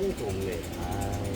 참 좋네. 아유.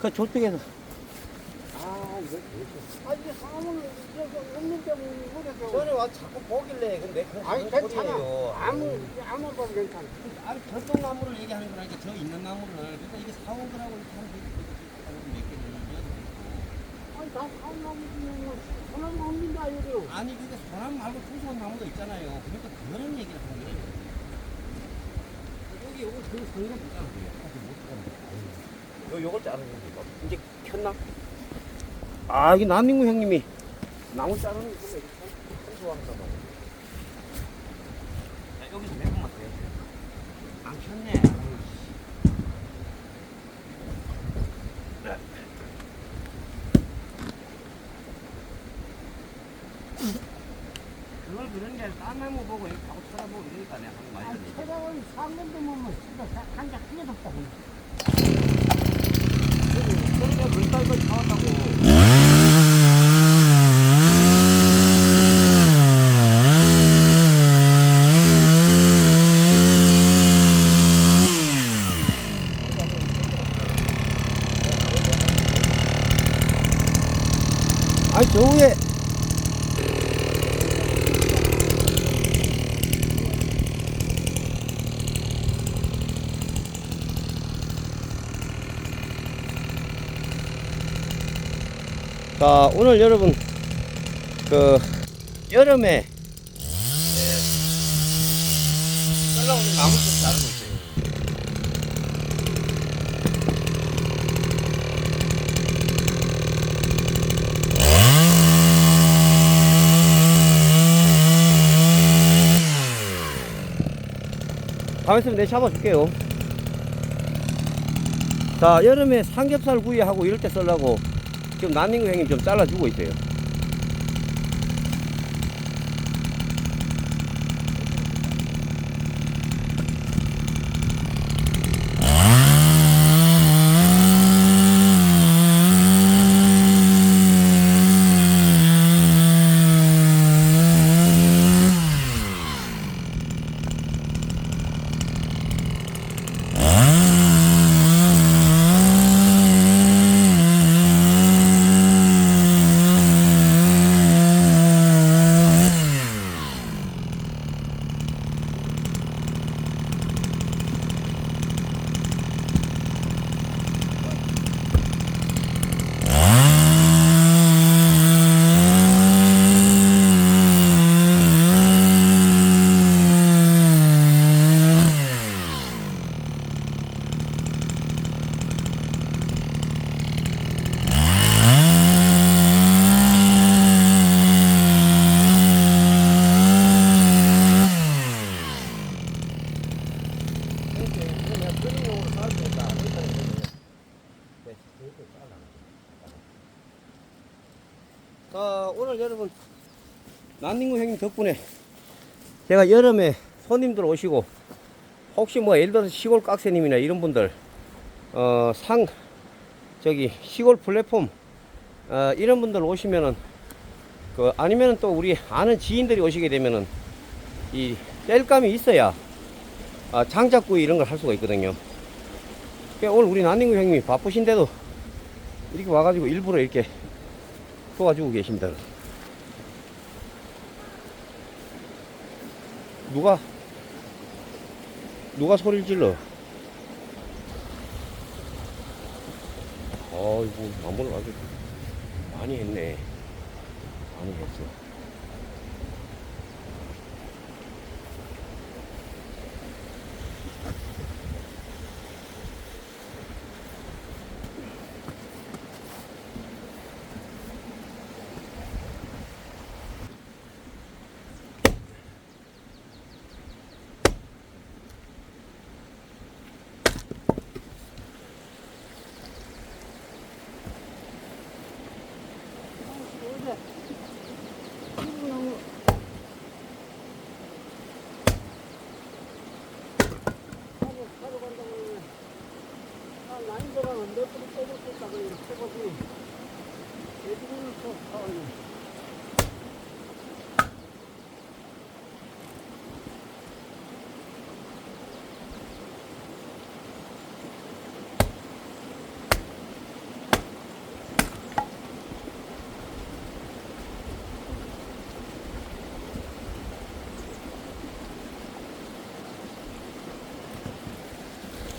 그 저쪽에서. 아, 이거 아, 이게 상황은 이게 없는데 뭐 전에 와서 자꾸 보길래 근데 그 아니, 괜찮아. 소리예요. 아무 건 괜찮아. 아니, 결동나무를 얘기하는 거라니까, 저 있는 나무를. 그러니까 이게 사온 거라고 이렇게 하면 되지. 몇 개를 이어도 있고. 아니, 다 상황은 뭐, 사람 없는다, 이거. 아니, 그게 소나무 말고 소소한 나무도 있잖아요. 그러니까 그런 얘기를 하는 거예요. 여기 그 성경 있잖아요. 요걸 자르는 거. 이제 켰나? 아, 이게 남민구 형님이 나무 자르는 거 좋아한다 봐. 여기서 몇 번만 더 해야 돼. 안 켰네. 그걸 그런 게 아니라 딴 나무 보고 이렇게 하고 쳐다보고 이러니까 내가 한번 많이 아니, 했는데. 최다원 상근도 뭐, 진짜 한자 하나도 없다고. 그러니까 물살도 나왔다고. 아니, 저 위에. 자, 오늘 여러분, 그, 여름에, 올라오는 나무 좀 자르고 있어요. 가만 있으면 내가 잡아줄게요. 자, 여름에 삼겹살 구이하고 이럴 때 쓰려고 지금 남민구 형님 좀 잘라주고 있어요. 오늘 여러분 남민구 형님 덕분에 제가 여름에 손님들 오시고 혹시 뭐 예를 들어서 시골 깍새님이나 이런 분들 시골 플랫폼 이런 분들 오시면은 아니면은 또 우리 아는 지인들이 오시게 되면은 이 땔감이 있어야 장작구이 이런 걸 할 수가 있거든요. 그러니까 오늘 우리 남민구 형님이 바쁘신데도 이렇게 와가지고 일부러 이렇게 도와주고 계십니다. 누가 소리를 질러? 이거 나무를 아주 많이 했네. 많이 했어.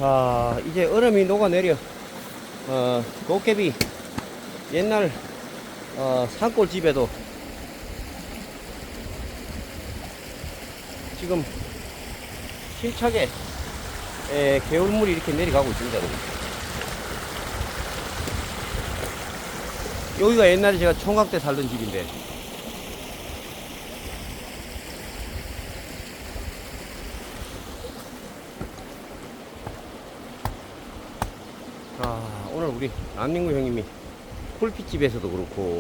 자, 이제 얼음이 녹아내려. 도깨비 옛날 산골집에도 지금 힘차게 개울물이 이렇게 내려가고 있습니다, 여러분. 여기가 옛날에 제가 총각 때 살던 집인데, 오늘 우리 남민구 형님이 콜피집에서도 그렇고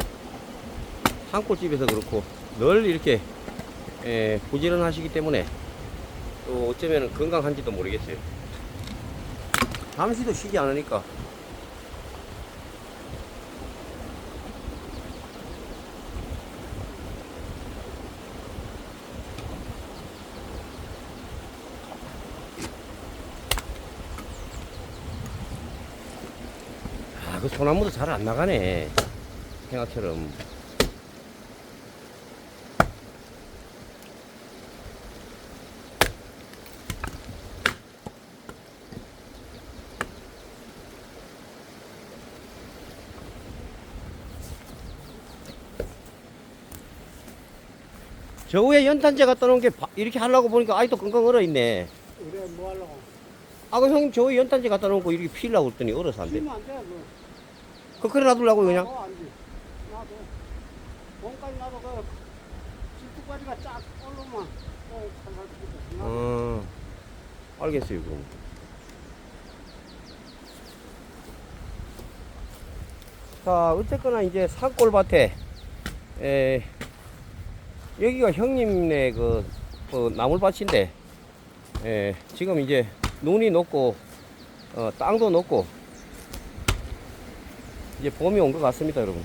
산골집에서 그렇고 늘 이렇게 부지런하시기 때문에 또 어쩌면 건강한지도 모르겠어요. 잠시도 쉬지 않으니까. 그 소나무도 잘 안 나가네, 생각처럼. 저 위에 연탄재 갖다 놓은 게 이렇게 하려고 보니까 아직도 끙끙 얼어 있네. 그래 뭐 하려고? 아, 그 형님 저 위에 연탄재 갖다 놓고 이렇게 피려고 했더니 얼어서 안 돼. 피면 안 돼. 그거. 그래 놔두려고 그냥. 안 돼. 놔둬. 몸까지 놔둬. 그 집두까지가 쫙 올라오면 또 살살 피고. 알겠어요, 그럼. 자, 어쨌거나 이제 산골밭에, 여기가 형님네 그 나물밭인데, 지금 이제 눈이 녹고, 땅도 녹고, 이제 봄이 온 것 같습니다, 여러분.